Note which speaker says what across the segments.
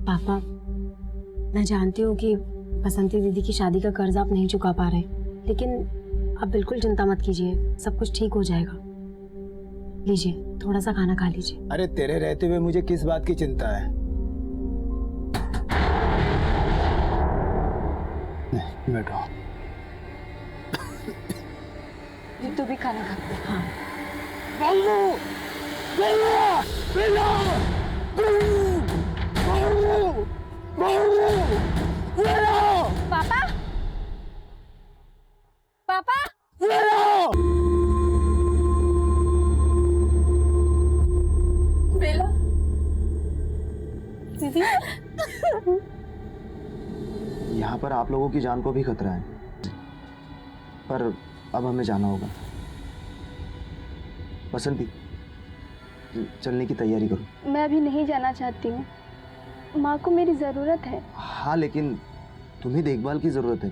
Speaker 1: पापा, मैं जानती हूँ कि बसंती दीदी की शादी का कर्ज आप नहीं चुका पा रहे, लेकिन आप बिल्कुल चिंता मत कीजिए, सब कुछ ठीक हो जाएगा। लीजिए, थोड़ा सा खाना खा लीजिए।
Speaker 2: अरे तेरे रहते हुए मुझे किस बात की चिंता है? बैठो।
Speaker 1: जी तू भी खाना खा। हाँ। पापा, पापा, बेला, दीदी।
Speaker 3: यहाँ पर आप लोगों की जान को भी खतरा है, पर अब हमें जाना होगा। बसंती, चलने की तैयारी करो।
Speaker 4: मैं अभी नहीं जाना चाहती हूँ, माँ को मेरी ज़रूरत है।
Speaker 3: हाँ, लेकिन तुम्हें देखभाल की जरूरत है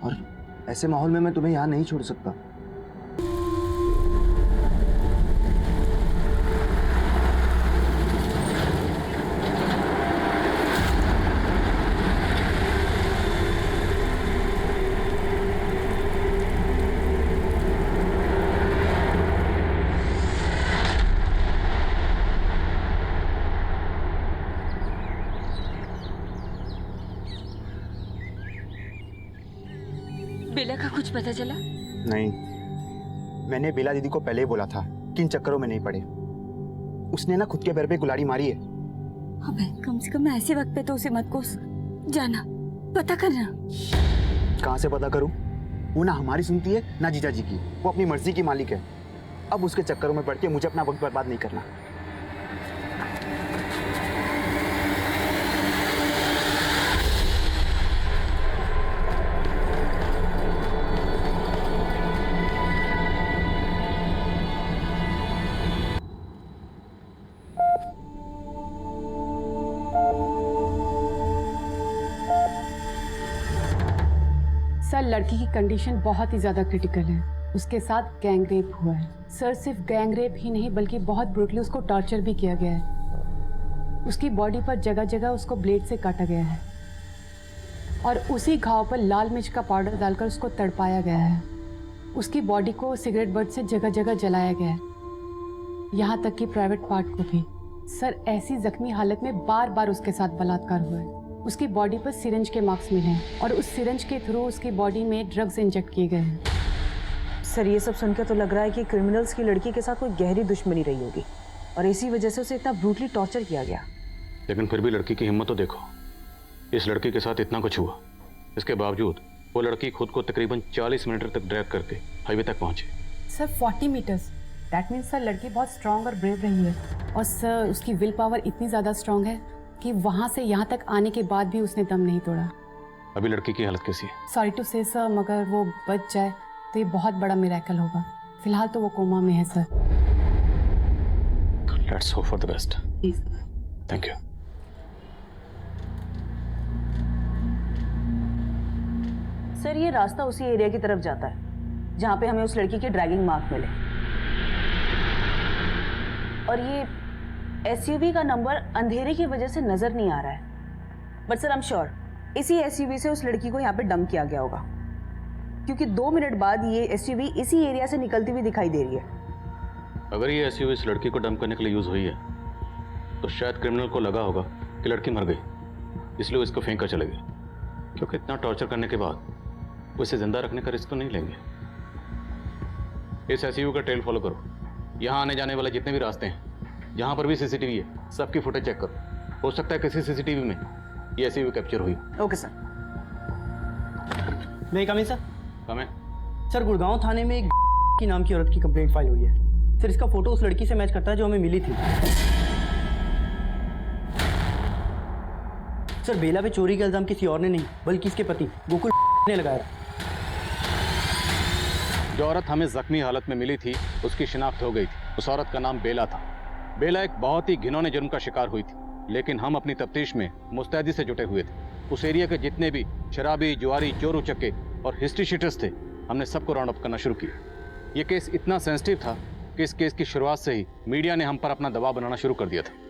Speaker 3: और ऐसे माहौल में मैं तुम्हें यहाँ नहीं छोड़ सकता।
Speaker 1: बेला का कुछ पता चला?
Speaker 5: नहीं, मैंने बेला दीदी को पहले ही बोला था कि इन चक्करों में नहीं पड़े। उसने ना खुद के पैर पे कुल्हाड़ी मारी है।
Speaker 1: अबे कम से कम ऐसे वक्त पे तो उसे मत कोस। जाना, पता करना।
Speaker 5: कहाँ से पता करूं? वो ना हमारी सुनती है ना जीजा जी की। वो अपनी मर्जी की मालिक है। अब उसके चक्करों में पड़ के मुझे अपना वक्त बर्बाद नहीं करना।
Speaker 6: सर, लड़की की कंडीशन बहुत ही ज़्यादा क्रिटिकल है। उसके साथ गैंग रेप हुआ है। सर, सिर्फ गैंग रेप ही नहीं बल्कि बहुत ब्रूटली उसको टॉर्चर भी किया गया है। उसकी बॉडी पर जगह जगह उसको ब्लेड से काटा गया है और उसी घाव पर लाल मिर्च का पाउडर डालकर उसको तड़पाया गया है। उसकी बॉडी को सिगरेट बट से जगह जगह जलाया गया है, यहाँ तक कि प्राइवेट पार्ट को भी। सर, ऐसी जख्मी हालत में बार बार उसके साथ बलात्कार हुआ है। उसकी बॉडी पर सिरिंज के मार्क्स मिले हैं और उस सिरिंज के थ्रू उसकी बॉडी में ड्रग्स इंजेक्ट किए गए हैं।
Speaker 7: सर, ये सब सुनकर तो लग रहा है कि क्रिमिनल्स की लड़की के साथ कोई गहरी दुश्मनी रही होगी और इसी वजह से उसे इतना ब्रूटली टॉर्चर किया गया।
Speaker 8: लेकिन फिर भी लड़की की हिम्मत तो देखो। इस लड़की के साथ इतना कुछ हुआ, इसके बावजूद वो लड़की खुद को तकरीबन 40 मिनट तक ड्रैग करके हाईवे तक पहुंची।
Speaker 6: Sir, 40 metres, that means sir लड़की बहुत स्ट्रांग और ब्रेव रही है। और सर, उसकी विल पावर इतनी ज़्यादा स्ट्रांग है कि वहाँ से यहाँ तक आने के बाद भी उसने दम नहीं तोड़ा।
Speaker 8: अभी लड़की की हालत कैसी है?
Speaker 6: सॉरी टू से सर, मगर वो बच जाए तो ये बहुत बड़ा मिरेकल होगा। फिलहाल तो वो कोमा में है sir.
Speaker 8: Let's hope for the best. Thank you.
Speaker 7: Sir, ये रास्ता उसी एरिया की तरफ जाता है जहाँ पे हमें उस लड़की के ड्रैगिंग मार्क मिले और ये एसयूवी का नंबर अंधेरे की वजह से नजर नहीं आ रहा है। But sir, I am sure इसी एसयूवी से उस लड़की को यहाँ पे डंप किया गया होगा, क्योंकि 2 मिनट बाद ये एसयूवी इसी एरिया से निकलती हुई दिखाई दे रही है।
Speaker 8: अगर ये एसयूवी इस लड़की को डंप करने के लिए यूज हुई है तो शायद क्रिमिनल को लगा होगा कि लड़की मर गई, इसलिए वो इसको फेंक कर चले गए। क्योंकि इतना टॉर्चर करने के बाद वो इसे जिंदा रखने का रिस्क तो नहीं लेंगे। इस एसयूवी का ट्रेल फॉलो करो। यहाँ आने जाने वाले जितने भी रास्ते हैं, जहाँ पर भी सीसीटीवी है, सबकी फुटेज चेक करो। हो सकता है किसी सीसीटीवी में ये एसयूवी कैप्चर हुई।
Speaker 7: Okay sir.
Speaker 9: मैं कम इन सर?
Speaker 8: कमें?
Speaker 9: सर, गुड़गांव थाने में एक की नाम की औरत की कंप्लेंट फाइल हुई है। सर, इसका फोटो उस लड़की से मैच करता है जो हमें मिली थी। सर, बेला पे चोरी का इल्जाम किसी और ने नहीं बल्कि इसके पति गोकुल ने लगाया था।
Speaker 8: जो औरत हमें जख्मी हालत में मिली थी उसकी शिनाख्त हो गई थी। उस औरत का नाम बेला था। बेला एक बहुत ही घिनौने जुर्म का शिकार हुई थी, लेकिन हम अपनी तफ्तीश में मुस्तैदी से जुटे हुए थे। उस एरिया के जितने भी शराबी, जुआरी, चोर उचक्के और हिस्ट्री शीटर्स थे, हमने सबको राउंड अप करना शुरू किया। ये केस इतना सेंसिटिव था कि इस केस की शुरुआत से ही मीडिया ने हम पर अपना दबाव बनाना शुरू कर दिया था।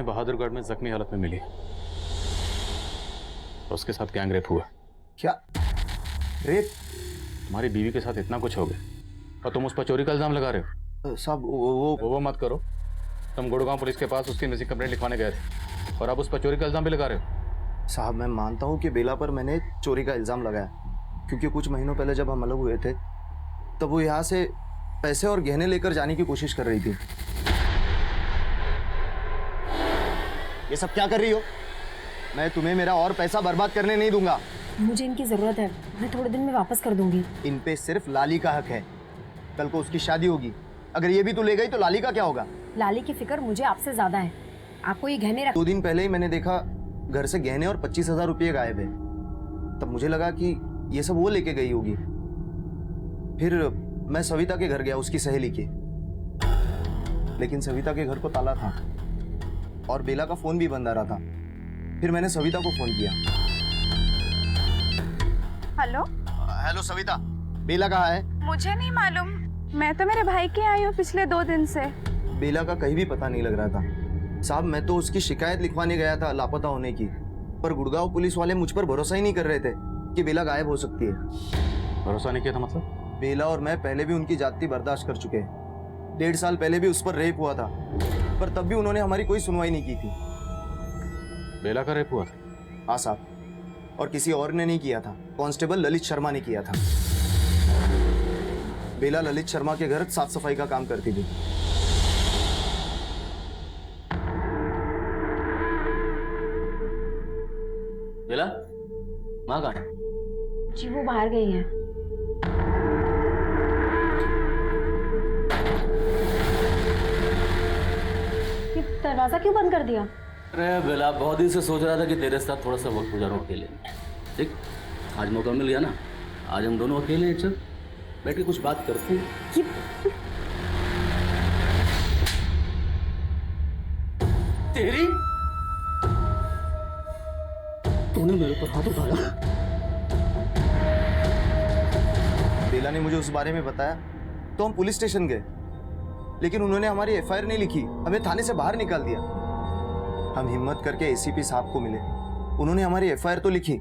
Speaker 8: बहादुरगढ़ में जख्मी हालत में मिली और उसके साथ गैंग रेप हुआ।
Speaker 3: क्या रेप?
Speaker 8: तुम्हारी बीवी के साथ इतना कुछ हो गया और तुम उस पर चोरी का इल्जाम लगा रहे हो।
Speaker 3: साहब
Speaker 8: वो मत करो। तुम गुड़गांव पुलिस के पास उसकी मिसिंग कंप्लेंट लिखवाने गए थे और अब उस पर चोरी का इल्जाम भी लगा रहे हो।
Speaker 3: साहब मैं मानता हूँ कि बेला पर मैंने चोरी का इल्ज़ाम लगाया, क्योंकि कुछ महीनों पहले जब हम अलग हुए थे तब वो यहाँ से पैसे और गहने लेकर जाने की कोशिश कर रही थी। ये सब क्या कर रही हो? मैं तुम्हें मेरा और पैसा बर्बाद करने नहीं दूंगा।
Speaker 1: मुझे इनकी ज़रूरत है, मैं थोड़े दिन में वापस कर दूंगी।
Speaker 3: इन पे सिर्फ लाली का हक है। कल को उसकी शादी होगी, अगर ये भी तू ले गई तो लाली का क्या होगा?
Speaker 1: लाली की फिक्र मुझे आपसे ज़्यादा है। आपको ये गहने रख
Speaker 3: 2 दिन पहले ही मैंने देखा घर से गहने और 25,000 रुपये गायब है। तब मुझे लगा कि ये सब वो लेके गई होगी। फिर मैं सविता के घर गया, उसकी सहेली के, लेकिन सविता के घर को ताला था और बेला का फोन भी बंद आ रहा था। फिर मैंने सविता को फोन किया।
Speaker 10: हेलो
Speaker 3: हेलो सविता, बेला कहाँ है?
Speaker 10: मुझे नहीं मालूम, मैं तो मेरे भाई के आई हूँ पिछले 2 दिन से।
Speaker 3: बेला का कहीं भी पता नहीं लग रहा था। साहब मैं तो उसकी शिकायत लिखवाने गया था लापता होने की, पर गुड़गांव पुलिस वाले मुझ पर भरोसा ही नहीं कर रहे थे कि बेला गायब हो सकती है।
Speaker 8: भरोसा नहीं किया था मतलब?
Speaker 3: बेला और मैं पहले भी उनकी जाति बर्दाश्त कर चुके हैं। 1.5 साल पहले भी उस पर रेप हुआ था, पर तब भी उन्होंने हमारी कोई सुनवाई नहीं की थी।
Speaker 8: बेला का रेप हुआ था?
Speaker 3: हाँ साहब, और किसी और ने नहीं किया था, कांस्टेबल ललित शर्मा ने किया था। बेला ललित शर्मा के घर साफ सफाई का काम करती थी।
Speaker 9: बेला माँ कहाँ है?
Speaker 1: जी वो बाहर गई है। ये दरवाजा क्यों बंद कर दिया?
Speaker 11: अरे बेला, बहुत दिन से सोच रहा था कि तेरे साथ थोड़ा सा वक्त गुजारूं अकेले। ठीक, आज मौका मिल गया ना, आज हम दोनों अकेले हैं। चल बैठ के कुछ बात करते हैं। तेरी तूने मेरे पर हाथ उठाया?
Speaker 3: बेला ने मुझे उस बारे में बताया तो हम पुलिस स्टेशन गए, लेकिन उन्होंने हमारी एफआईआर नहीं लिखी, हमें थाने से बाहर निकाल दिया। हम हिम्मत करके एसीपी साहब को मिले, उन्होंने हमारी एफआईआर तो लिखी,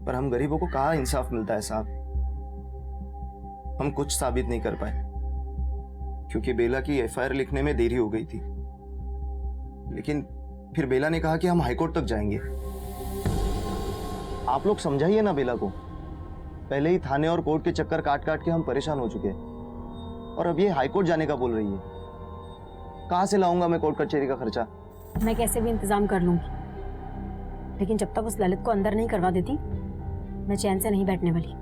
Speaker 3: पर हम गरीबों को कहाँ इंसाफ मिलता है साहब। हम कुछ साबित नहीं कर पाए क्योंकि बेला की एफआईआर लिखने में देरी हो गई थी। लेकिन फिर बेला ने कहा कि हम हाईकोर्ट तक जाएंगे। आप लोग समझाइए ना बेला को, पहले ही थाने और कोर्ट के चक्कर काट काट के हम परेशान हो चुके हैं, और अब ये हाईकोर्ट जाने का बोल रही है। कहाँ से लाऊंगा मैं कोर्ट कचहरी का खर्चा?
Speaker 1: मैं कैसे भी इंतजाम कर लूंगी, लेकिन जब तक उस ललित को अंदर नहीं करवा देती मैं चैन से नहीं बैठने वाली।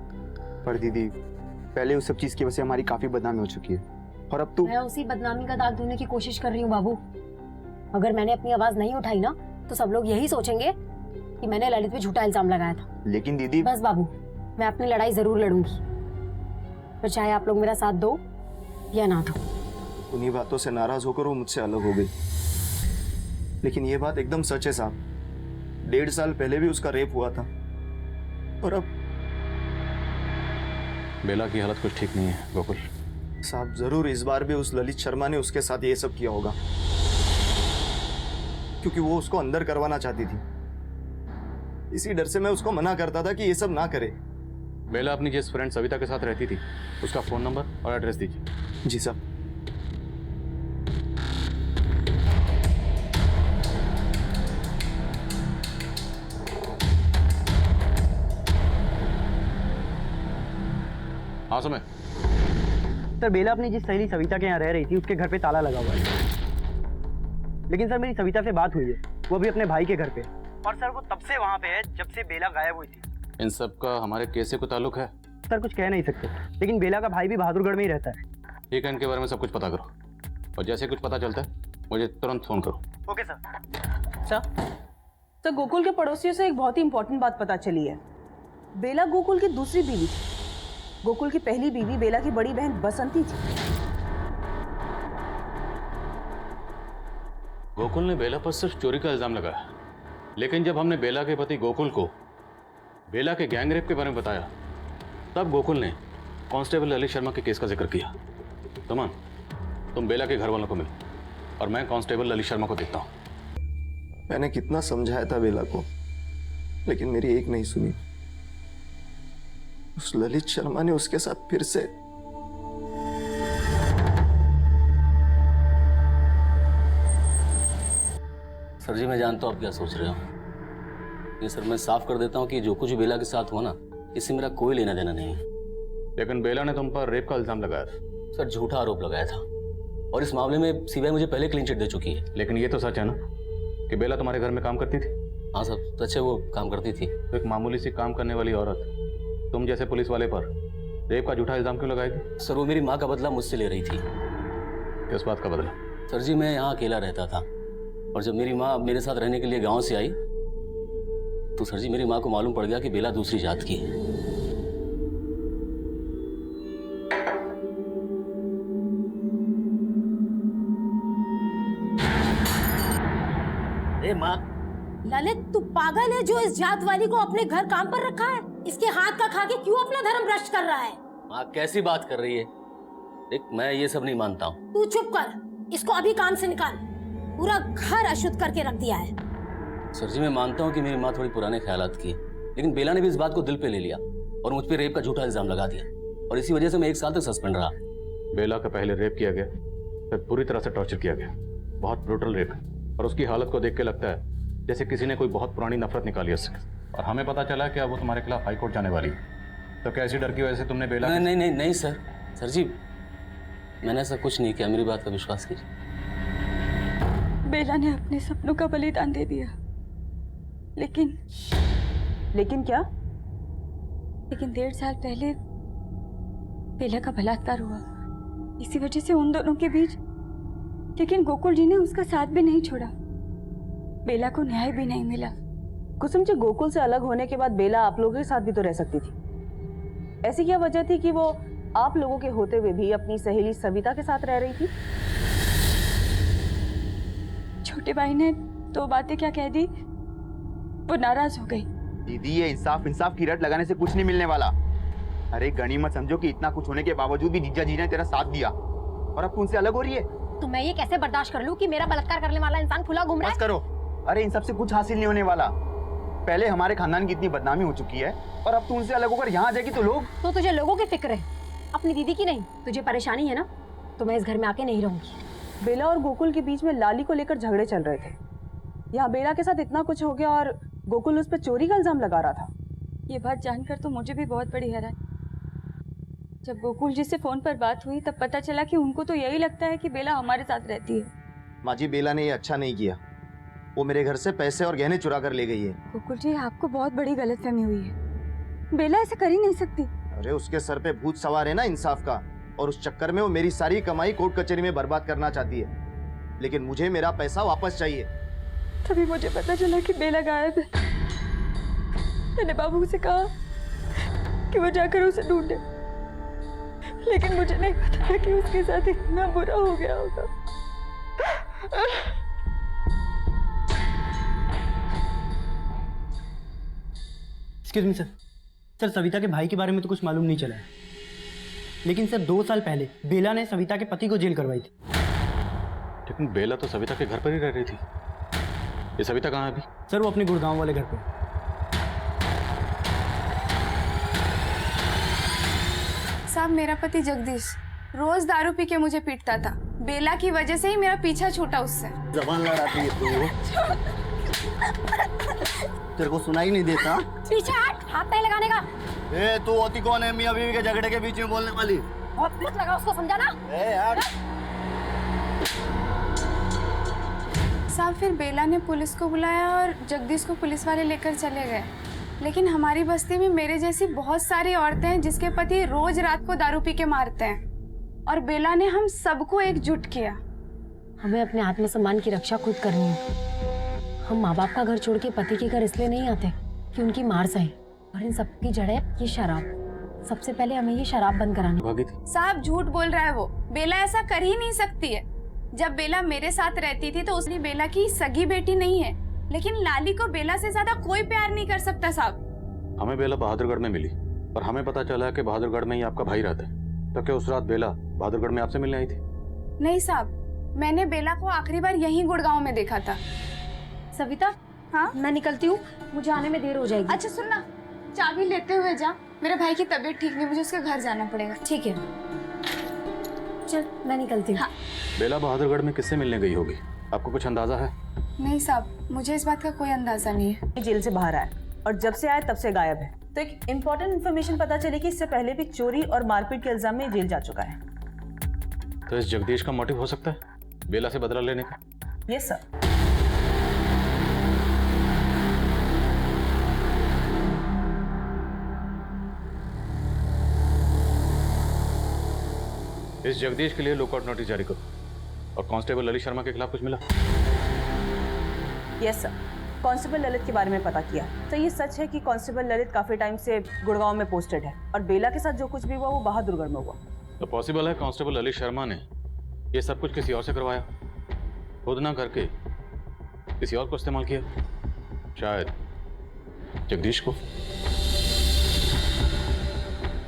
Speaker 5: पर दीदी, पहले उस सब चीज की वजह से हमारी काफी बदनामी हो चुकी है, और अब तो
Speaker 1: मैं उसी बदनामी का दाग धोने की कोशिश कर रही हूँ बाबू। अगर मैंने अपनी आवाज नहीं उठाई ना तो सब लोग यही सोचेंगे कि मैंने ललित पे झूठा इल्जाम लगाया था।
Speaker 5: लेकिन दीदी,
Speaker 1: बस बाबू, मैं अपनी लड़ाई जरूर लड़ूंगी, पर चाहे आप लोग मेरा साथ दो या ना दो।
Speaker 3: उन्हीं बातों से नाराज होकर वो मुझसे अलग हो गई, लेकिन ये बात एकदम सच है साहब। 1.5 साल पहले भी उसका रेप हुआ था, और अब
Speaker 8: बेला की हालत कुछ ठीक नहीं है गोकुल।
Speaker 3: साहब जरूर इस बार भी उस ललित शर्मा ने उसके साथ ये सब किया होगा, क्योंकि वो उसको अंदर करवाना चाहती थी। इसी डर से मैं उसको मना करता था कि ये सब ना करे।
Speaker 8: बेला अपनी जिस फ्रेंड सविता के साथ रहती थी उसका फोन नंबर और एड्रेस दीजिए।
Speaker 3: जी साहब।
Speaker 8: हाँ समय।
Speaker 9: सर बेला अपनी जिस सहेली सविता के यहाँ रह रही थी उसके घर पे ताला लगा हुआ है, लेकिन सर मेरी सविता से बात हुई है, वो अभी अपने भाई के घर पे, और सर वो तब से वहाँ पे है जब से बेला गायब हुई थी।
Speaker 8: इन सब का हमारे केस से कोई ताल्लुक है?
Speaker 9: सर कुछ कह नहीं सकते, लेकिन बेला का भाई भी बहादुरगढ़ में ही रहता है।
Speaker 8: ठीक है, इनके बारे में सब कुछ पता करो, और जैसे कुछ पता चलता है मुझे तुरंत फोन करो।
Speaker 9: Okay sir.
Speaker 7: तो गोकुल के पड़ोसियों से एक बहुत ही इंपॉर्टेंट बात पता चली है। बेला गोकुल की दूसरी बीवी थी। गोकुल की पहली बीवी बेला की बड़ी बहन बसंती थी।
Speaker 8: गोकुल ने बेला पर सिर्फ चोरी का इल्जाम लगाया, लेकिन जब हमने बेला के पति गोकुल को बेला के गैंग रेप के बारे में बताया तब गोकुल ने कांस्टेबल ललित शर्मा के केस का जिक्र किया। तुम बेला के घर वालों को मिलो और मैं कांस्टेबल ललित शर्मा को देखता हूँ।
Speaker 3: मैंने कितना समझाया था बेला को, लेकिन मेरी एक नहीं सुनी। उस ललित शर्मा ने उसके साथ फिर से
Speaker 11: सर जी मैं जानता हूँ आप क्या सोच रहे हो, लेकिन सर मैं साफ कर देता हूँ कि जो कुछ बेला के साथ हुआ ना, इससे मेरा कोई लेना देना नहीं है।
Speaker 8: लेकिन बेला ने तुम पर रेप का इल्जाम लगाया था।
Speaker 11: सर झूठा आरोप लगाया था और इस मामले में सीबीआई मुझे पहले क्लीन चिट दे चुकी है।
Speaker 8: लेकिन ये तो सच है ना कि बेला तुम्हारे घर में काम करती थी?
Speaker 11: हाँ सर सच है, वो काम करती थी।
Speaker 8: तो एक मामूली सी काम करने वाली औरत तुम जैसे पुलिस वाले पर रेप का झूठा इल्जाम क्यों लगाएगी?
Speaker 11: सर वो मेरी माँ का बदला मुझसे ले रही थी।
Speaker 8: किस बात का बदला?
Speaker 11: सर जी मैं यहाँ अकेला रहता था और जब मेरी माँ मेरे साथ रहने के लिए गांव से आई तो सर जी मेरी माँ को मालूम पड़ गया कि बेला दूसरी जात की है।
Speaker 12: माँ
Speaker 1: ललित तू पागल है जो इस जात वाली को अपने घर काम पर रखा है? इसके हाथ का खा के क्यों अपना धर्म भ्रष्ट कर रहा है?
Speaker 11: माँ कैसी बात कर रही है? देख मैं ये सब नहीं मानता हूँ।
Speaker 1: तू चुप कर, इसको अभी काम से निकाल। पूरा घर अशुद्ध करके रख दिया है।
Speaker 11: सर जी मैं मानता हूँ कि मेरी माँ थोड़ी पुराने ख्यालात की है, लेकिन बेला ने भी इस बात को दिल पे ले लिया और मुझ पे रेप का झूठा इल्जाम लगा दिया और इसी वजह से मैं 1 साल तक सस्पेंड रहा।
Speaker 8: बेला का पहले रेप किया गया, फिर पूरी तरह से टॉर्चर किया गया। बहुत ब्रूटल रेप है और उसकी हालत को देख के लगता है जैसे किसी ने कोई बहुत पुरानी नफरत निकाली उससे। और हमें पता चला कि अब वो तुम्हारे खिलाफ हाई कोर्ट जाने वाली है। तो कैसी डर की वजह से तुमने बेला?
Speaker 11: नहीं सर जी मैंने ऐसा कुछ नहीं किया, मेरी बात का विश्वास कीजिए।
Speaker 4: बेला ने अपने सपनों का बलिदान दे दिया, लेकिन
Speaker 7: क्या?
Speaker 4: लेकिन 1.5 साल पहले बेला का बलात्कार हुआ, इसी वजह से उन दोनों के बीच। लेकिन गोकुल जी ने उसका साथ भी नहीं छोड़ा, बेला को न्याय भी नहीं मिला।
Speaker 7: कुसुम जी गोकुल से अलग होने के बाद बेला आप लोगों के साथ भी तो रह सकती थी। ऐसी क्या वजह थी कि वो आप लोगों के होते हुए भी अपनी सहेली सविता के साथ रह रही थी?
Speaker 4: छोटे भाई ने 2 बातें क्या कह दी, वो नाराज हो गई।
Speaker 5: दीदी ये इंसाफ की रट लगाने से कुछ नहीं मिलने वाला। अरे गनीमत समझो कि इतना कुछ होने के बावजूद भी जीजा जी ने तेरा साथ दिया और अब तू उनसे अलग हो रही है।
Speaker 1: तो मैं ये कैसे बर्दाश्त कर लूं कि मेरा बलात्कार करने वाला इंसान खुला घूम रहा है?
Speaker 5: बस करो। अरे इन सब से कुछ हासिल नहीं होने वाला। पहले हमारे खानदान की इतनी बदनामी हो चुकी है और अब तू उनसे अलग होकर यहाँ आ जाएगी तो लोग।
Speaker 1: तो तुझे लोगों की फिक्र है, अपनी दीदी की नहीं। तुझे परेशानी है ना, तो मैं इस घर में आके नहीं रहूंगी।
Speaker 7: बेला और गोकुल के बीच में लाली को लेकर झगड़े चल रहे थे। यहाँ बेला के साथ इतना कुछ हो गया और गोकुल उस पर चोरी का इल्जाम लगा रहा था।
Speaker 4: ये बात जानकर तो मुझे भी बहुत बड़ी हैरानी। जब गोकुल जी से फोन पर बात हुई तब पता चला कि उनको तो यही लगता है कि बेला हमारे साथ रहती है।
Speaker 3: माँ जी बेला ने ये अच्छा नहीं किया, वो मेरे घर से पैसे और गहने चुरा कर ले गई है।
Speaker 4: गोकुल जी आपको बहुत बड़ी गलतफहमी हुई है, बेला ऐसा कर ही नहीं सकती।
Speaker 3: अरे उसके सर पे भूत सवार है ना इंसाफ का, और उस चक्कर में वो मेरी सारी कमाई कोर्ट कचहरी में बर्बाद करना चाहती है। लेकिन मुझे मेरा पैसा वापस चाहिए।
Speaker 4: तभी मुझे पता चला कि बेला गायब है। मैंने बाबू से कहा कि वो जाकर उसे ढूंढे, लेकिन मुझे नहीं पता था कि उसके साथ इतना बुरा हो गया होगा।
Speaker 9: Excuse me sir. Sir Savita के भाई के बारे में तो कुछ मालूम नहीं चला है, लेकिन सर 2 साल पहले बेला ने सविता के पति को जेल करवाई थी।
Speaker 8: लेकिन बेला तो सविता के घर पर ही रह रही थी। ये सविता कहाँ है अभी?
Speaker 9: सर वो अपने गुड़गांव वाले घर पे।
Speaker 10: साहब मेरा पति जगदीश रोज दारू पी के मुझे पीटता था। बेला की वजह से ही मेरा पीछा छूटा उससे।
Speaker 12: जबान लड़ाती है तू। तेरे को सुनाई नहीं देता?
Speaker 1: पीछे हट, हाथ नहीं लगाने का।
Speaker 12: ए तू होती कौन है मियां बीवी के झगड़े के बीच में बोलने वाली?
Speaker 1: बहुत मत लगा उसको, समझा ना?
Speaker 12: ए यार
Speaker 10: साहब फिर बेला ने पुलिस को बुलाया और जगदीश को पुलिस वाले लेकर चले गए। लेकिन हमारी बस्ती में मेरे जैसी बहुत सारी औरतें हैं जिसके पति रोज रात को दारू पी के मारते हैं, और बेला ने हम सबको एकजुट किया।
Speaker 1: हमें अपने आत्मसम्मान की रक्षा खुद करनी है। हम माँ बाप का घर छोड़ के पति के घर इसलिए नहीं आते कि उनकी मार सहे, और इन सब की जड़ है ये शराब। सबसे पहले हमें ये शराब बंद करानी।
Speaker 10: साहब झूठ बोल रहा है वो, बेला ऐसा कर ही नहीं सकती है। जब बेला मेरे साथ रहती थी तो उसने बेला की सगी बेटी नहीं है, लेकिन लाली को बेला से ज्यादा कोई प्यार नहीं कर सकता साहब।
Speaker 8: हमें बेला बहादुरगढ़ में मिली और हमें पता चला कि बहादुरगढ़ में ही आपका भाई रहता है। तो क्या उस रात बेला बहादुरगढ़ में आपसे मिलने आई थी?
Speaker 10: नहीं साहब, मैंने बेला को आखिरी बार यहीं गुड़गांव में देखा था।
Speaker 1: सविता,
Speaker 10: हाँ
Speaker 1: मैं निकलती हूँ, मुझे आने में देर हो जाएगी।
Speaker 10: अच्छा सुन ना, चाबी लेते हुए जा, मेरे भाई की तबीयत ठीक नहीं, मुझे उसके घर जाना पड़ेगा।
Speaker 1: ठीक है, चल मैं निकलती हूँ।
Speaker 10: हाँ।
Speaker 8: बेला बहादुरगढ़ में किससे मिलने गई होगी, आपको कुछ अंदाजा है?
Speaker 10: नहीं साहब, मुझे इस बात का कोई अंदाजा नहीं है।
Speaker 7: जेल से बाहर आया और जब से आया तब से गायब है। तो एक इम्पोर्टेंट इन्फॉर्मेशन पता चली कि इससे पहले भी चोरी और मारपीट के इल्जाम में जेल जा चुका है।
Speaker 8: तो इस जगदीश का मोटिव हो सकता है बेला से बदला लेने का?
Speaker 7: Yes sir.
Speaker 8: इस जगदीश के लिए लुकआउट नोटिस जारी करो। और कांस्टेबल ललित शर्मा के खिलाफ कुछ मिला?
Speaker 7: यस सर, कांस्टेबल ललित के बारे में पता किया। तो ये सच है कि कांस्टेबल ललित काफी टाइम से गुड़गांव में पोस्टेड है और बेला के साथ जो कुछ भी हुआ वो बहादुरगढ़ में हुआ।
Speaker 8: तो पॉसिबल है कांस्टेबल ललित शर्मा ने ये सब कुछ किसी और से करवाया, खुद ना करके किसी और को इस्तेमाल किया, शायद जगदीश को।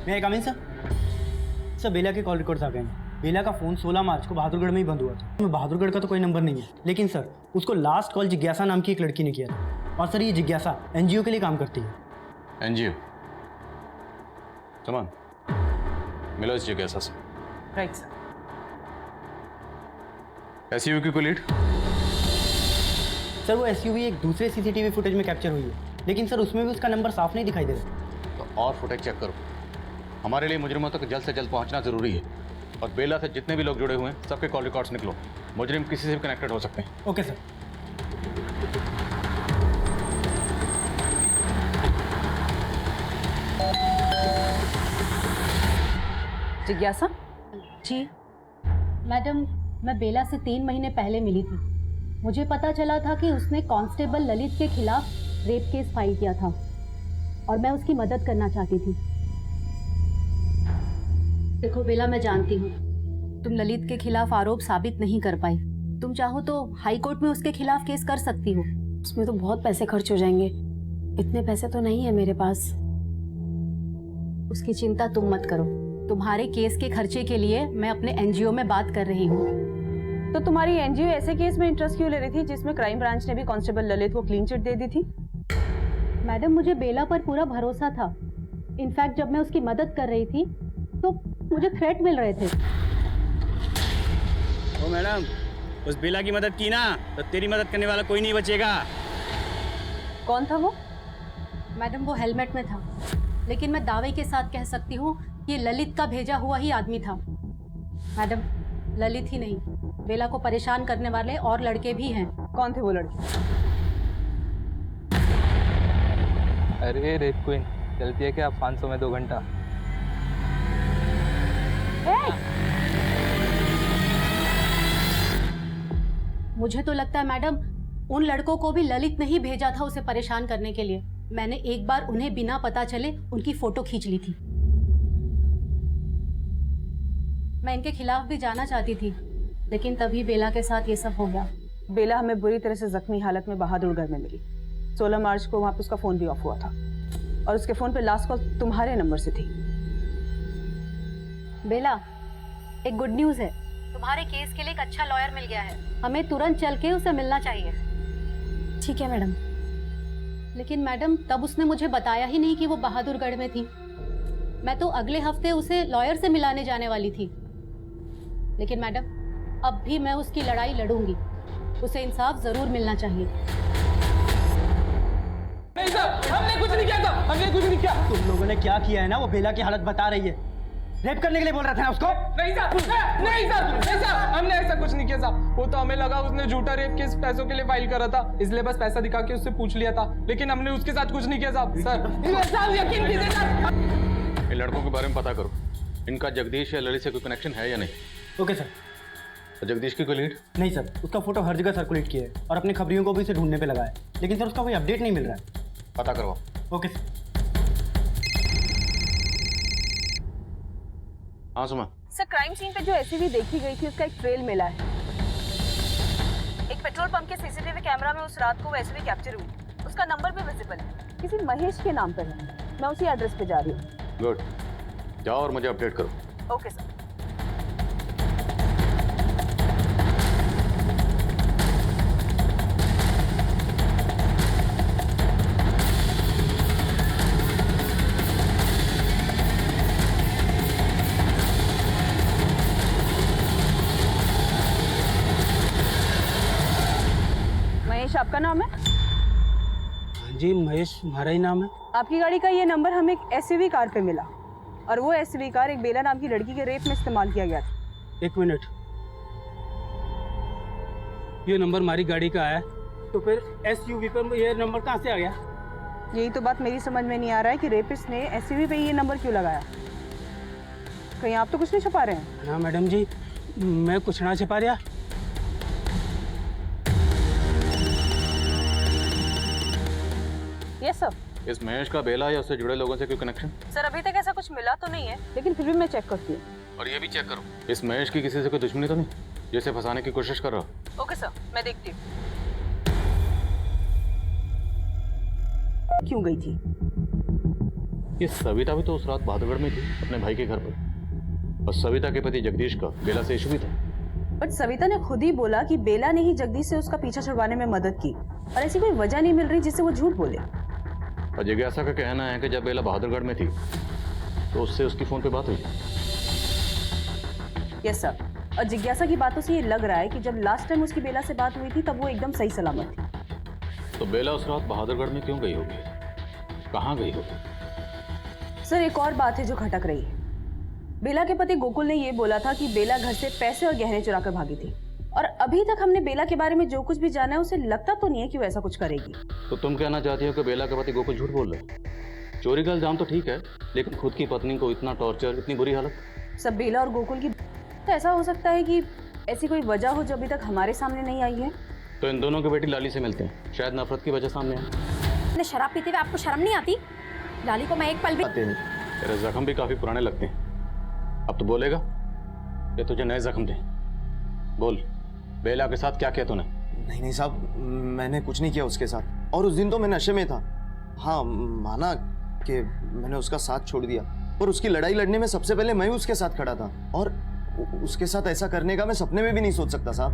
Speaker 9: मैं कम इन सर, बेला के कॉल रिकॉर्ड्स आ गए हैं। बेला का फोन 16 मार्च को बहादुरगढ़ में ही बंद हुआ था। बहादुरगढ़ का तो कोई नंबर नहीं है, लेकिन सर उसको लास्ट कॉल जिज्ञासा नाम की एक लड़की ने किया था। और सर ये जिज्ञासा एनजीओ के लिए काम करती है।
Speaker 8: एनजीओ? समान मिलो इस जिज्ञासा से।
Speaker 7: Right sir.
Speaker 8: एसयूवी की कोई लीड?
Speaker 9: सर वो एसयूवी एक दूसरे सीसीटीवी फुटेज में कैप्चर हुई है, लेकिन सर उसमें भी उसका नंबर साफ नहीं दिखाई दे रहा।
Speaker 8: तो और फुटेज चेक करो। हमारे लिए मुजरिमों तक जल्द से जल्द पहुंचना जरूरी है। और बेला से जितने भी लोग जुड़े हुए हैं सबके कॉल रिकॉर्ड्स निकलो। मुजरिम किसी से भी कनेक्टेड हो सकते हैं।
Speaker 9: Okay sir.
Speaker 7: जिज्ञासा
Speaker 6: जी मैडम, मैं बेला से 3 महीने पहले मिली थी। मुझे पता चला था कि उसने कांस्टेबल ललित के खिलाफ रेप केस फाइल किया था और मैं उसकी मदद करना चाहती थी। देखो बेला, मैं जानती हूँ तुम ललित के खिलाफ आरोप साबित नहीं कर पाई। तुम चाहो तो हाई कोर्ट में उसके खिलाफ केस कर सकती हो।
Speaker 1: उसमें तो बहुत पैसे खर्च हो जाएंगे, इतने पैसे तो नहीं है मेरे पास।
Speaker 6: उसकी चिंता तुम मत करो। तुम्हारे केस के खर्चे के लिए मैं अपने एनजीओ में बात कर रही हूँ।
Speaker 7: तो तुम्हारी एनजीओ ऐसे केस में इंटरेस्ट क्यों ले रही थी जिसमें क्राइम ब्रांच ने भी कांस्टेबल ललित को क्लीन चिट दे दी थी?
Speaker 6: मैडम, मुझे बेला पर पूरा भरोसा था। इनफैक्ट जब मैं उसकी मदद कर रही थी तो मुझे थ्रेट मिल रहे थे।
Speaker 9: ओ मैडम, उस बेला की मदद की ना तो तेरी मदद करने वाला कोई नहीं बचेगा।
Speaker 7: कौन था वो?
Speaker 6: मैडम, वो हेलमेट में था, लेकिन मैं दावे के साथ कह सकती हूँ कि ललित का भेजा हुआ ही आदमी था। मैडम, ललित ही नहीं, बेला को परेशान करने वाले और लड़के भी हैं।
Speaker 7: कौन थे वो लड़के?
Speaker 13: अरे रेप क्वीन, चलती है क्या 500 में 2 घंटा?
Speaker 6: मुझे तो लगता है मैडम, उन लड़कों को भी ललित ने ही भेजा था उसे परेशान करने के लिए। मैंने एक बार उन्हें बिना पता चले उनकी फोटो खींच ली थी। मैं इनके खिलाफ भी जाना चाहती थी, लेकिन तभी बेला के साथ ये सब हो गया।
Speaker 7: बेला हमें बुरी तरह से जख्मी हालत में बहादुरगढ़ में मिली। 16 मार्च को वहाँ पे उसका फोन भी ऑफ हुआ था और उसके फोन पे लास्ट कॉल तुम्हारे नंबर से थी।
Speaker 6: बेला, एक गुड न्यूज़ है। तुम्हारे केस के लिए एक अच्छा लॉयर मिल गया है। हमें तुरंत चल के उसे मिलना चाहिए।
Speaker 1: ठीक है मैडम।
Speaker 6: लेकिन मैडम, तब उसने मुझे बताया ही नहीं कि वो बहादुरगढ़ में थी। मैं तो अगले हफ्ते उसे लॉयर से मिलाने जाने वाली थी। लेकिन मैडम, अब भी मैं उसकी लड़ाई लड़ूंगी। उसे इंसाफ जरूर मिलना चाहिए।
Speaker 13: नहीं सर, हमने कुछ नहीं किया था, हमने कुछ नहीं किया।
Speaker 9: तुम लोगों ने क्या किया है ना, वो बेला की हालत बता रही है। रेप करने के लिए बोल रहा था ना उसको?
Speaker 13: नहीं सर, नहीं सर, नहीं सर, हमने ऐसा कुछ नहीं किया साहब। वो तो हमें लगा उसने झूठा रेप केस पैसों के लिए फाइल करा था, इसलिए बस पैसा दिखा के उससे पूछ लिया था, लेकिन हमने उसके साथ कुछ नहीं किया साहब। सर यकीन कीजिए सर।
Speaker 8: इन लड़कों के बारे में पता करो, इनका जगदीश या ललित से कोई कनेक्शन है या नहीं।
Speaker 9: Okay sir.
Speaker 8: तो जगदीश की कोई लीड?
Speaker 9: नहीं सर, उसका फोटो हर जगह सर्कुलेट किया है और अपने खबरियों को भी उसे ढूंढने पे लगाया है, लेकिन सर उसका कोई अपडेट नहीं मिल रहा है।
Speaker 8: पता करवाओ।
Speaker 9: Okay sir.
Speaker 8: हाँ सुमा।
Speaker 7: सर, क्राइम सीन पे जो एसयूवी देखी गई थी उसका एक ट्रेल मिला है। एक पेट्रोल पंप के सीसीटीवी कैमरा में उस रात को वो एसयूवी कैप्चर हुई। उसका नंबर भी विजिबल है, किसी महेश के नाम पर है। मैं उसी एड्रेस पे जा रही हूँ।
Speaker 8: गुड, जाओ और मुझे अपडेट करो।
Speaker 7: Okay sir. महेश आपका नाम है?
Speaker 9: हाँ जी, महेश हमारा ही नाम है।
Speaker 7: आपकी गाड़ी का ये नंबर हमें एक एसयूवी कार पे मिला और वो एसयूवी कार एक बेला नाम की लड़की के रेप में इस्तेमाल किया गया था।
Speaker 9: 1 मिनट, ये नंबर हमारी गाड़ी का है, तो फिर एसयूवी पर ये नंबर कहाँ से आ गया?
Speaker 7: यही तो बात मेरी समझ में नहीं आ रहा है कि रेपिस्ट ने एसयूवी पे ये नंबर क्यों लगाया। कहीं आप तो कुछ नहीं छुपा रहे हैं?
Speaker 9: ना मैडम जी, मैं कुछ ना छिपा रहा।
Speaker 7: Yes sir.
Speaker 8: इस महेश का बेला या उससे जुड़े लोगों से कोई कनेक्शन?
Speaker 7: सर अभी तक ऐसा कुछ मिला तो नहीं है, लेकिन फिर भी मैं चेक करती हूँ।
Speaker 8: और ये भी चेक करो, इस महेश की किसी से कोई दुश्मनी तो नहीं जैसे फंसाने की कोशिश कर रहा हो?
Speaker 7: ओके सर, मैं देखती हूँ। क्यों गई थी?
Speaker 8: ये सविता भी तो उस रात बहादुरगढ़ में थी अपने भाई के घर पर, और सविता के पति जगदीश का बेला से इशू भी था।
Speaker 7: बट सविता ने खुद ही बोला कि बेला ने ही जगदीश से उसका पीछा छुड़वाने में मदद की और ऐसी कोई वजह नहीं मिल रही जिससे वो झूठ बोले।
Speaker 8: और जिज्ञासा का कहना है कि जब बेला बहादुरगढ़ में थी तो उससे उसकी फोन पे बात हुई।
Speaker 7: यस सर, और जिज्ञासा की बातों से ये लग रहा है कि जब लास्ट टाइम उसकी बेला से बात हुई थी तब वो एकदम सही सलामत थी।
Speaker 8: तो बेला उस रात बहादुरगढ़ में क्यों गई होगी, कहाँ गई होगी?
Speaker 7: सर एक और बात है जो खटक रही है। बेला के पति गोकुल ने ये बोला था कि बेला घर से पैसे और गहने चुरा कर भागी थी, और अभी तक हमने बेला के बारे में जो कुछ भी जाना है उसे लगता तो नहीं है कि वो ऐसा कुछ करेगी।
Speaker 8: तो तुम कहना चाहती हो कि बेला के पति गोकुल झूठ बोल रहे? चोरी का इल्जाम तो ठीक है, लेकिन खुद की पत्नी को इतना टॉर्चर, इतनी बुरी हालत?
Speaker 7: सब बेला और गोकुल की तो ऐसा हो सकता है कि ऐसी कोई वजह हो जो अभी तक हमारे सामने नहीं आई है।
Speaker 8: तो इन दोनों की बेटी लाली से मिलते हैं, शायद नफरत की वजह सामने है।
Speaker 1: शराब पीते हुए आपको शर्म नहीं आती? लाली को मैं एक पल भी
Speaker 8: तेरे जख्म भी काफी पुराने लगते हैं, अब तो बोलेगा या तुझे नए जख्म दे? बोल, बेला के साथ क्या किया तूने?
Speaker 3: नहीं साहब, मैंने कुछ नहीं किया उसके साथ, और उस दिन तो मैं नशे में था। हाँ, माना कि मैंने उसका साथ छोड़ दिया, पर उसकी लड़ाई लड़ने में सबसे पहले मैं ही उसके साथ खड़ा था, और उसके साथ ऐसा करने का मैं सपने में भी नहीं सोच सकता साहब।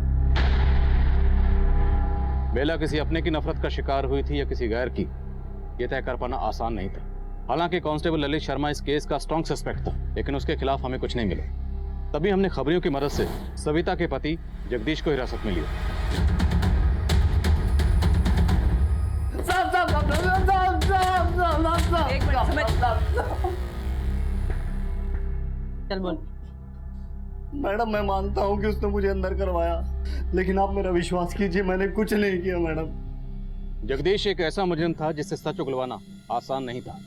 Speaker 8: बेला किसी अपने की नफरत का शिकार हुई थी या किसी गैर की, यह तय कर पाना आसान नहीं था। हालांकि कांस्टेबल ललित शर्मा इस केस का स्ट्रॉन्ग सस्पेक्ट था, लेकिन उसके खिलाफ हमें कुछ नहीं मिला। तभी हमने खबरियों की मदद से सविता के पति जगदीश को हिरासत में लिया।
Speaker 7: चल बोल।
Speaker 12: मैडम मैं मानता हूँ कि उसने मुझे अंदर करवाया, लेकिन आप मेरा विश्वास कीजिए, मैंने कुछ नहीं किया मैडम।
Speaker 8: जगदीश एक ऐसा मुजरिम था जिससे सच उगलवाना आसान नहीं था,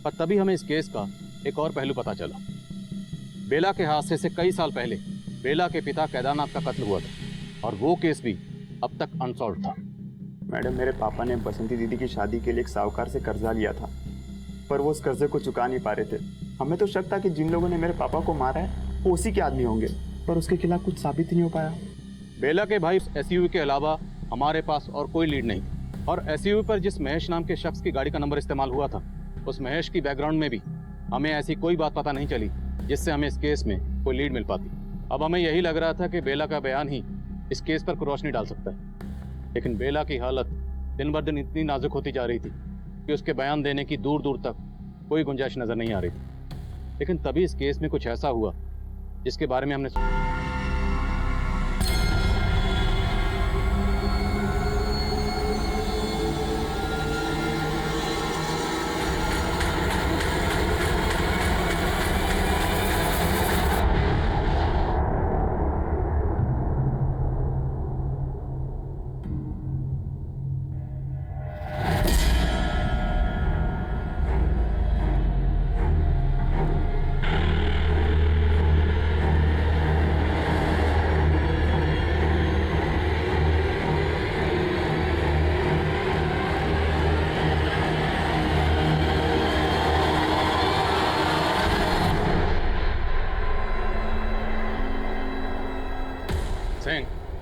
Speaker 8: पर तभी हमें इस केस का एक और पहलू पता चला। बेला के हादसे से कई साल पहले बेला के पिता केदारनाथ का कत्ल हुआ था, और वो केस भी अब तक अनसॉल्व था।
Speaker 5: मैडम, मेरे पापा ने बसंती दीदी की शादी के लिए एक साहूकार से कर्जा लिया था, पर वो उस कर्जे को चुका नहीं पा रहे थे। हमें तो शक था कि जिन लोगों ने मेरे पापा को मारा है वो उसी के आदमी होंगे, पर उसके खिलाफ कुछ साबित ही नहीं हो पाया।
Speaker 8: बेला के भाई एसयूवी के अलावा हमारे पास और कोई लीड नहीं, और एसयूवी पर जिस महेश नाम के शख्स की गाड़ी का नंबर इस्तेमाल हुआ था, उस महेश की बैकग्राउंड में भी हमें ऐसी कोई बात पता नहीं चली जिससे हमें इस केस में कोई लीड मिल पाती। अब हमें यही लग रहा था कि बेला का बयान ही इस केस पर रोशनी डाल सकता है, लेकिन बेला की हालत दिन ब दिन इतनी नाजुक होती जा रही थी कि उसके बयान देने की दूर दूर तक कोई गुंजाइश नजर नहीं आ रही थी। लेकिन तभी इस केस में कुछ ऐसा हुआ जिसके बारे में हमने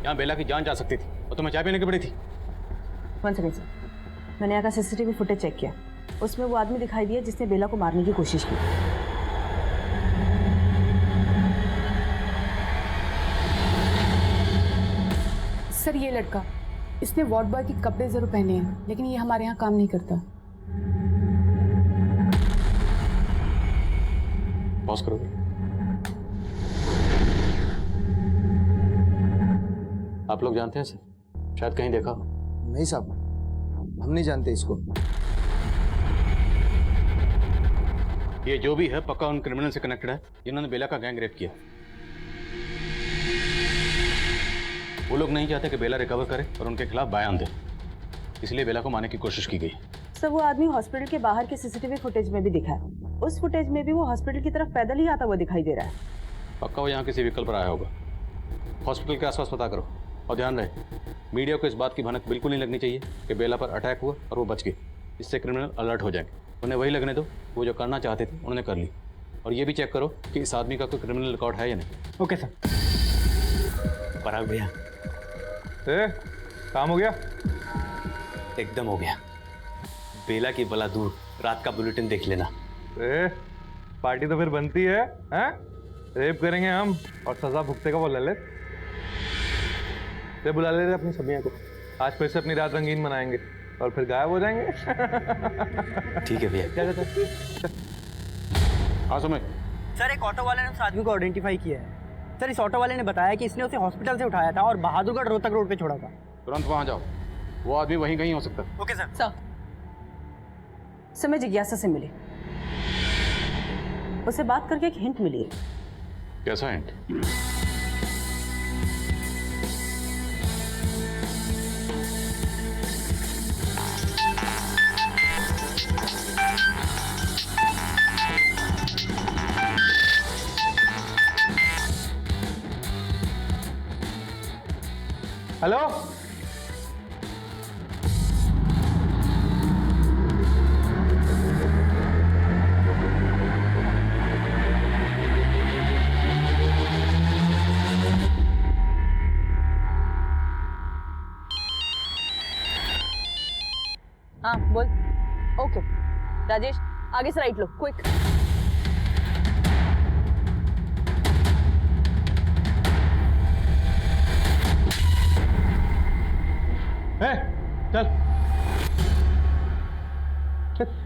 Speaker 8: यहाँ बेला की जान जा सकती थी और तुम्हें चाय पीने की पड़ी थी।
Speaker 7: वन सेकंड सर, मैंने यहाँ का सीसीटीवी फुटेज चेक किया, उसमें वो आदमी दिखाई दिया जिसने बेला को मारने की कोशिश की।
Speaker 6: सर ये लड़का, इसने वार्ड बॉय के कपड़े जरूर पहने हैं, लेकिन ये हमारे यहाँ काम नहीं करता।
Speaker 8: पॉज करोगे? आप लोग जानते हैं सर, शायद कहीं देखा हो।
Speaker 3: नहीं साहब, हम नहीं जानते इसको।
Speaker 8: ये जो भी है पक्का उन क्रिमिनल से कनेक्टेड है जिन्होंने बेला का गैंग रेप किया। वो लोग नहीं चाहते कि बेला रिकवर करे और उनके खिलाफ बयान दे, इसलिए बेला को मारने की कोशिश की गई।
Speaker 7: सर वो आदमी हॉस्पिटल के बाहर के सीसीटीवी फुटेज में भी दिखा है। उस फुटेज में भी वो हॉस्पिटल की तरफ पैदल ही आता हुआ दिखाई दे रहा है।
Speaker 8: पक्का वो यहाँ किसी व्हीकल पर आया होगा। हॉस्पिटल के आसपास पता करो और ध्यान रहे मीडिया को इस बात की भनक बिल्कुल नहीं लगनी चाहिए कि बेला पर अटैक हुआ और वो बच गई। इससे क्रिमिनल अलर्ट हो जाएंगे। उन्हें वही लगने दो, वो जो करना चाहते थे उन्होंने कर ली। और ये भी चेक करो कि इस आदमी का कोई क्रिमिनल रिकॉर्ड है या नहीं।
Speaker 9: Okay sir.
Speaker 11: पराग भैया
Speaker 13: काम हो गया?
Speaker 11: एकदम हो गया। बेला की बला दूर, रात का बुलेटिन देख लेना।
Speaker 13: पार्टी तो फिर बनती है, हैं? रेप करेंगे हम और सजा भुगतेगा वो ललित। ते बुला ले रहे अपनी सबिया को, आज फिर से अपनी रात रंगीन मनाएंगे और फिर गायब हो जाएंगे।
Speaker 11: ठीक है भैया।
Speaker 8: हाँ समय
Speaker 9: सर एक ऑटो वाले ने उस आदमी को आइडेंटिफाई किया है। सर इस ऑटो वाले ने बताया कि इसने उसे हॉस्पिटल से उठाया था और बहादुरगढ़ रोहतक रोड पे छोड़ा था।
Speaker 8: तुरंत वहाँ जाओ, वो आदमी वहीं कहीं हो सकता है।
Speaker 9: Okay sir.
Speaker 7: सर मैं जिज्ञासा से मिली, उसे बात करके एक हिंट मिली है।
Speaker 8: कैसा हिंट?
Speaker 13: हेलो,
Speaker 7: हाँ बोल। ओके राजेश, आगे से राइट लो, क्विक।
Speaker 13: चल।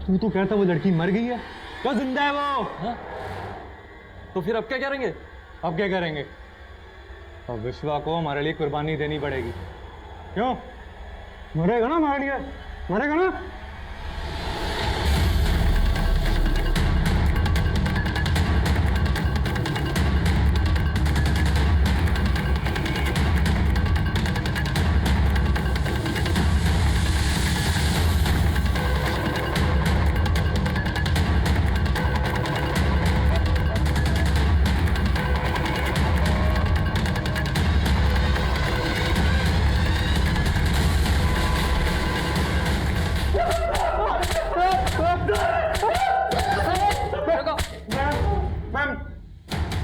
Speaker 13: तू तो कहता वो लड़की मर गई है, क्या जिंदा है वो? हा? तो फिर अब क्या करेंगे? अब क्या करेंगे? अब विश्वा को हमारे लिए कुर्बानी देनी पड़ेगी। क्यों? मरेगा ना हमारे लिए, मरेगा ना?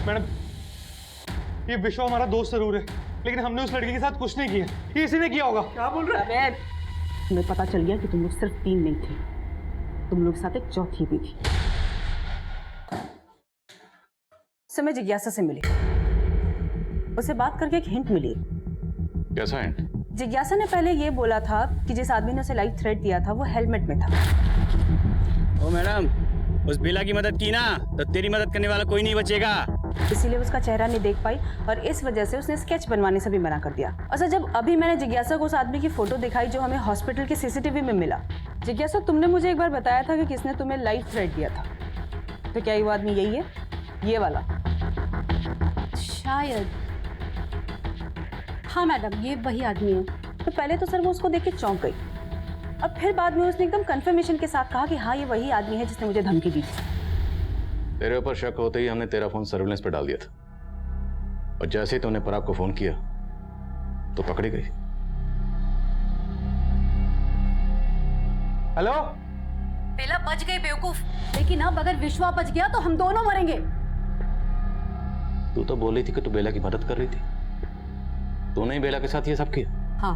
Speaker 13: मैडम, ये विश्व हमारा दोस्त जरूर है, लेकिन हमने उस लड़की के साथ कुछ नहीं किया। ये इसी ने किया होगा। क्या बोल रहे हैं?
Speaker 7: तुम्हें पता चल गया कि तुम लोग सिर्फ 3 नहीं थे, तुम लोग साथ एक चौथी भी थी। समय जिज्ञासा से मिली, उसे बात करके एक हिंट मिली।
Speaker 8: कैसा हिंट?
Speaker 7: जिज्ञासा ने पहले ये बोला था कि जिस आदमी ने उसे लाइफ थ्रेट दिया था वो हेलमेट में था।
Speaker 9: ओ मैडम, उस बेला की मदद की ना तो तेरी मदद करने वाला कोई नहीं बचेगा।
Speaker 7: इसीलिए उसका चेहरा नहीं देख पाई और इस वजह से उसने स्केच बनवाने से भी मना कर दिया। अच्छा, जब अभी मैंने जिज्ञासा को उस आदमी की फोटो दिखाई जो हमें हॉस्पिटल के सीसीटीवी में मिला, जिज्ञासा तुमने मुझे एक बार बताया था कि किसने तुम्हें लाइफ थ्रेट दिया था, तो क्या वो आदमी यही है, ये वाला?
Speaker 1: शायद हाँ मैडम, ये वही आदमी है।
Speaker 7: तो पहले तो सर वो उसको देख के चौंक गई और फिर बाद में उसने एकदम कंफर्मेशन के साथ कहा कि हाँ ये वही आदमी है जिसने मुझे धमकी दी थी।
Speaker 8: तेरे ऊपर शक होते ही हमने तेरा फोन सर्विलेंस पे डाल दिया था और जैसे ही तूने पराग को फोन किया तो पकड़ी गई।
Speaker 13: हेलो,
Speaker 1: बेला बच गई बेवकूफ, लेकिन अब अगर विश्वा बच गया तो हम दोनों मरेंगे।
Speaker 8: तू तो बोल रही थी कि तू बेला की मदद कर रही थी, तूने ही बेला के साथ ये सब किया?
Speaker 1: हाँ,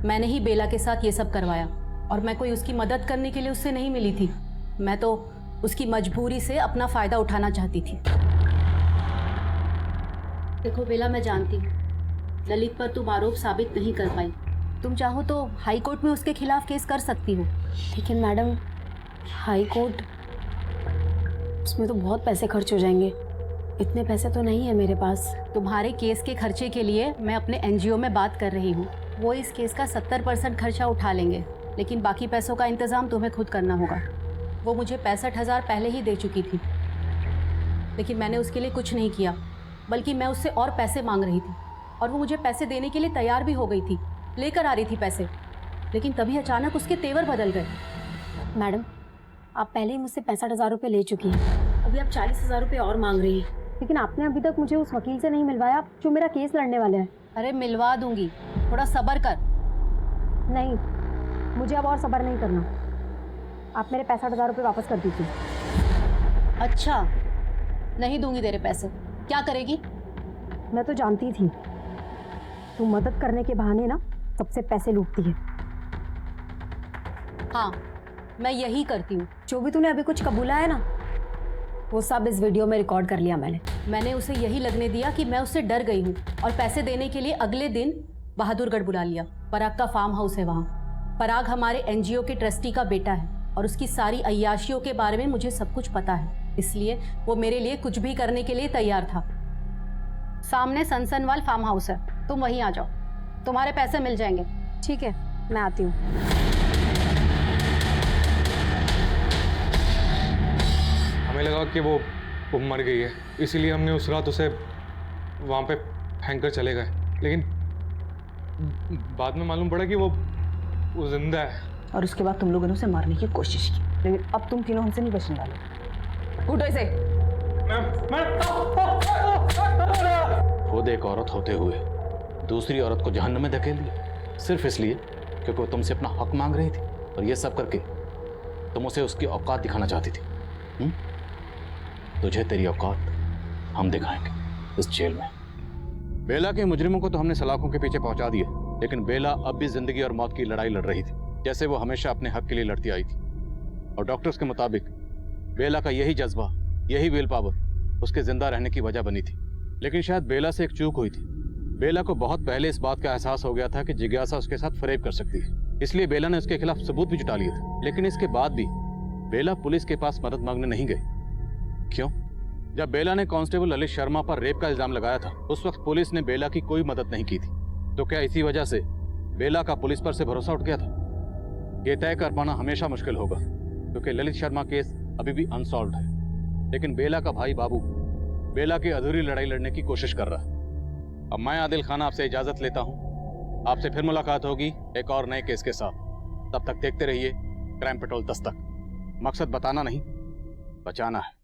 Speaker 1: मैंने ही बेला के साथ ये सब करवाया और मैं कोई उसकी मदद करने के लिए उससे नहीं मिली थी। मैं तो उसकी मजबूरी से अपना फायदा उठाना चाहती थी। देखो बेला, मैं जानती हूँ ललित पर तुम आरोप साबित नहीं कर पाई। तुम चाहो तो हाई कोर्ट में उसके खिलाफ केस कर सकती हो, लेकिन मैडम हाई कोर्ट, उसमें तो बहुत पैसे खर्च हो जाएंगे। इतने पैसे तो नहीं है मेरे पास। तुम्हारे केस के खर्चे के लिए मैं अपने एनजीओ में बात कर रही हूँ।
Speaker 6: वो इस केस का 70% खर्चा उठा लेंगे, लेकिन बाकी पैसों का इंतज़ाम तुम्हें खुद करना होगा। वो मुझे 65,000 पहले ही दे चुकी थी, लेकिन मैंने उसके लिए कुछ नहीं किया, बल्कि मैं उससे और पैसे मांग रही थी और वो मुझे पैसे देने के लिए तैयार भी हो गई थी, लेकर आ रही थी पैसे। लेकिन तभी अचानक उसके तेवर बदल गए।
Speaker 1: मैडम, आप पहले ही मुझसे 65,000 रुपये ले चुकी हैं, अभी आप 40,000 रुपये और मांग रही हैं। लेकिन आपने अभी तक मुझे उस वकील से नहीं मिलवाया जो मेरा केस लड़ने वाला है।
Speaker 6: अरे मिलवा दूंगी, थोड़ा सब्र कर।
Speaker 1: नहीं, मुझे अब और सब्र नहीं करना। आप मेरे 65,000 रुपये वापस कर दीजिए।
Speaker 6: अच्छा, नहीं दूंगी तेरे पैसे। क्या करेगी?
Speaker 1: मैं तो जानती थी तू मदद करने के बहाने ना सबसे पैसे लूटती है।
Speaker 6: हाँ, मैं यही करती हूँ।
Speaker 1: जो भी तूने अभी कुछ कबूला है ना, वो सब इस वीडियो में रिकॉर्ड कर लिया मैंने
Speaker 6: उसे यही लगने दिया कि मैं उससे डर गई हूँ और पैसे देने के लिए अगले दिन बहादुरगढ़ बुला लिया। पराग का फार्म हाउस है वहाँ। पराग हमारे एनजीओ के ट्रस्टी का बेटा है और उसकी सारी अय्याशियों के बारे में मुझे सब कुछ पता है, इसलिए वो मेरे लिए कुछ भी करने के लिए तैयार था। सामने सनसनवाल फार्म हाउस है, तुम वहीं आ जाओ, तुम्हारे पैसे मिल जाएंगे।
Speaker 1: ठीक है, मैं आती हूँ।
Speaker 13: हमें लगा कि वो मर गई है, इसीलिए हमने उस रात उसे वहाँ पे फेंक कर चले गए, लेकिन बाद में मालूम पड़ा कि वो जिंदा है।
Speaker 7: और उसके बाद तुम लोगों ने उसे मारने की कोशिश की, लेकिन अब तुम तीनों हमसे नहीं बचने वाले। उठो इसे।
Speaker 8: खुद एक औरत होते हुए दूसरी औरत को जहन्नम में धकेल दिया, सिर्फ इसलिए क्योंकि वो तुमसे अपना हक मांग रही थी, और ये सब करके तुम उसे उसकी औकात दिखाना चाहती थी। तुझे तेरी औकात हम दिखाएंगे इस जेल में। बेला के मुजरिमों को तो हमने सलाखों के पीछे पहुंचा दिया, लेकिन बेला अब भी जिंदगी और मौत की लड़ाई लड़ रही थी, जैसे वो हमेशा अपने हक के लिए लड़ती आई थी। और डॉक्टर्स के मुताबिक बेला का यही जज्बा, यही विल पावर उसके जिंदा रहने की वजह बनी थी। लेकिन शायद बेला से एक चूक हुई थी। बेला को बहुत पहले इस बात का एहसास हो गया था कि जिज्ञासा उसके साथ फरेब कर सकती है, इसलिए बेला ने उसके खिलाफ सबूत भी जुटा लिए थे। लेकिन इसके बाद भी बेला पुलिस के पास मदद मांगने नहीं गई। क्यों? जब बेला ने कांस्टेबल ललित शर्मा पर रेप का इल्जाम लगाया था, उस वक्त पुलिस ने बेला की कोई मदद नहीं की थी। तो क्या इसी वजह से बेला का पुलिस पर से भरोसा उठ गया था? ये तय कर पाना हमेशा मुश्किल होगा, क्योंकि ललित शर्मा केस अभी भी अनसॉल्व्ड है। लेकिन बेला का भाई बाबू बेला की अधूरी लड़ाई लड़ने की कोशिश कर रहा है। अब मैं आदिल खान आपसे इजाजत लेता हूँ। आपसे फिर मुलाकात होगी एक और नए केस के साथ। तब तक देखते रहिए क्राइम पेट्रोल 10 तक। मकसद बताना नहीं, बचाना है।